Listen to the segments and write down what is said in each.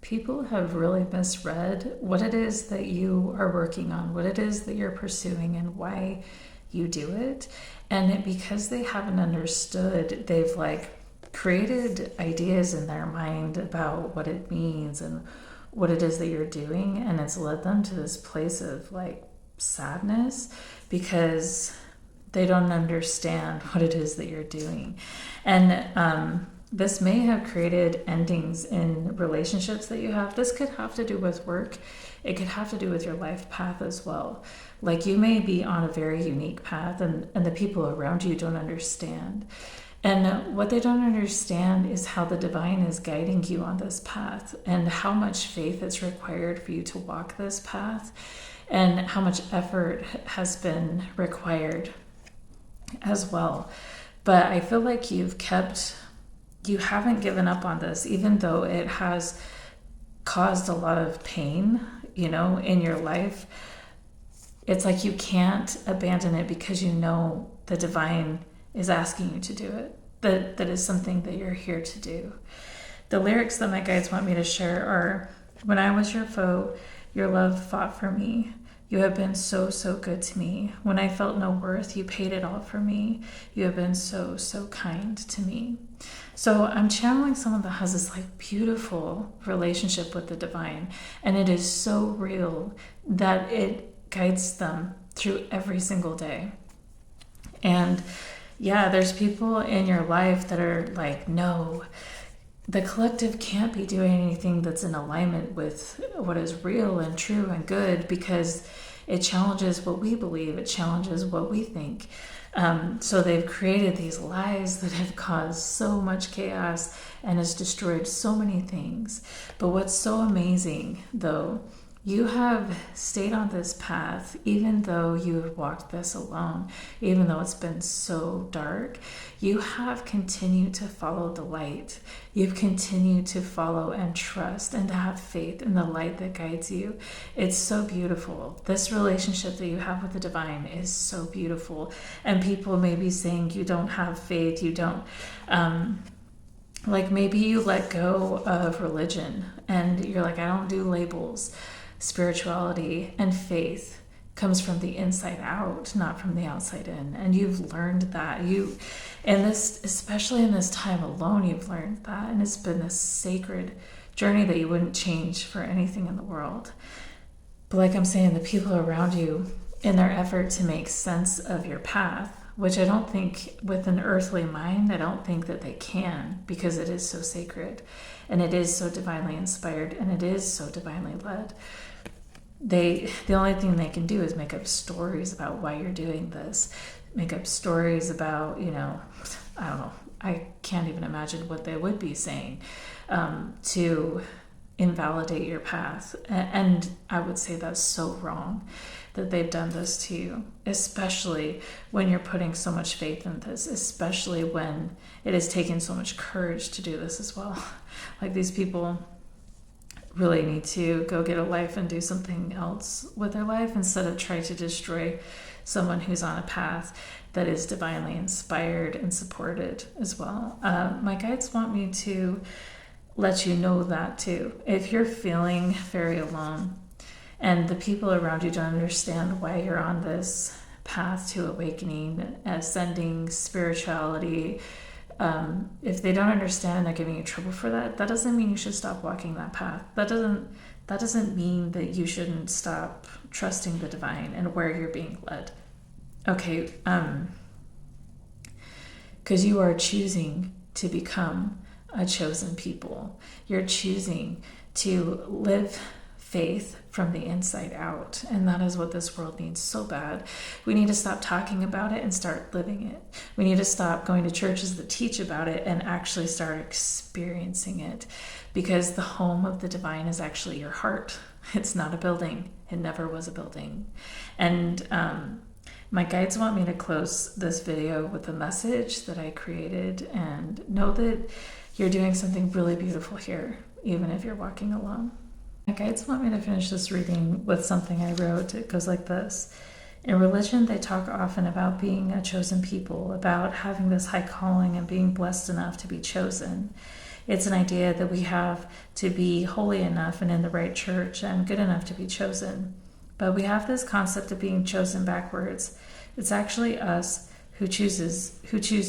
people have really misread what it is that you are working on, what it is that you're pursuing, and why you do it. And because they haven't understood, they've like created ideas in their mind about what it means and what it is that you're doing, and it's led them to this place of like sadness because they don't understand what it is that you're doing. And this may have created endings in relationships that you have. This could have to do with work. It could have to do with your life path as well. Like you may be on a very unique path, and the people around you don't understand. And what they don't understand is how the divine is guiding you on this path, and how much faith is required for you to walk this path, and how much effort has been required as well. But I feel like you haven't given up on this, even though it has caused a lot of pain, in your life. It's like you can't abandon it because you know the divine is asking you to do it. That is something that you're here to do. The lyrics that my guides want me to share are, when I was your foe, your love fought for me. You have been so, so good to me. When I felt no worth, you paid it all for me. You have been so, so kind to me. So I'm channeling someone that has this like beautiful relationship with the divine, and it is so real that it guides them through every single day. And yeah, there's people in your life that are like, no, the collective can't be doing anything that's in alignment with what is real and true and good, because it challenges what we believe, it challenges what we think. So they've created these lies that have caused so much chaos and has destroyed so many things. But what's so amazing, though, you have stayed on this path, even though you have walked this alone, even though it's been so dark. You have continued to follow the light. You've continued to follow and trust and to have faith in the light that guides you. It's so beautiful. This relationship that you have with the divine is so beautiful. And people may be saying you don't have faith, you don't, like maybe you let go of religion and you're like, I don't do labels. Spirituality and faith comes from the inside out, not from the outside in. And you've learned that. Especially in this time alone, you've learned that. And it's been this sacred journey that you wouldn't change for anything in the world. But like I'm saying, the people around you, in their effort to make sense of your path, which I don't think with an earthly mind, I don't think that they can, because it is so sacred and it is so divinely inspired and it is so divinely led. The only thing they can do is make up stories about why you're doing this, make up stories about, I don't know, I can't even imagine what they would be saying to invalidate your path. And I would say that's so wrong that they've done this to you, especially when you're putting so much faith in this, especially when it has taken so much courage to do this as well. Like, these people really need to go get a life and do something else with their life instead of try to destroy someone who's on a path that is divinely inspired and supported as well. My guides want me to let you know that too. If you're feeling very alone and the people around you don't understand why you're on this path to awakening, ascending, spirituality, if they don't understand and they're giving you trouble for that, that doesn't mean you should stop walking that path. That doesn't mean that you shouldn't stop trusting the divine and where you're being led. Okay, because you are choosing to become a chosen people. You're choosing to live faith from the inside out, and that is what this world needs so bad. We need to stop talking about it and start living it. We need to stop going to churches that teach about it and actually start experiencing it, because the home of the divine is actually your heart. It's not a building. It never was a building. And my guides want me to close this video with a message that I created, and know that you're doing something really beautiful here, even if you're walking alone. My guides want me to finish this reading with something I wrote. It goes like this. In religion, they talk often about being a chosen people, about having this high calling and being blessed enough to be chosen. It's an idea that we have to be holy enough and in the right church and good enough to be chosen. But we have this concept of being chosen backwards. It's actually us who choose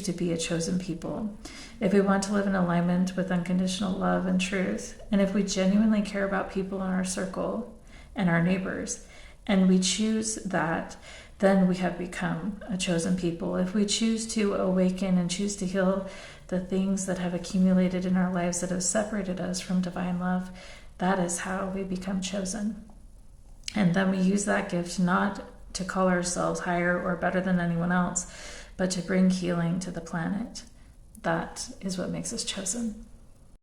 to be a chosen people. If we want to live in alignment with unconditional love and truth, and if we genuinely care about people in our circle and our neighbors, and we choose that, then we have become a chosen people. If we choose to awaken and choose to heal the things that have accumulated in our lives that have separated us from divine love, that is how we become chosen. And then we use that gift not to call ourselves higher or better than anyone else, but to bring healing to the planet. That is what makes us chosen.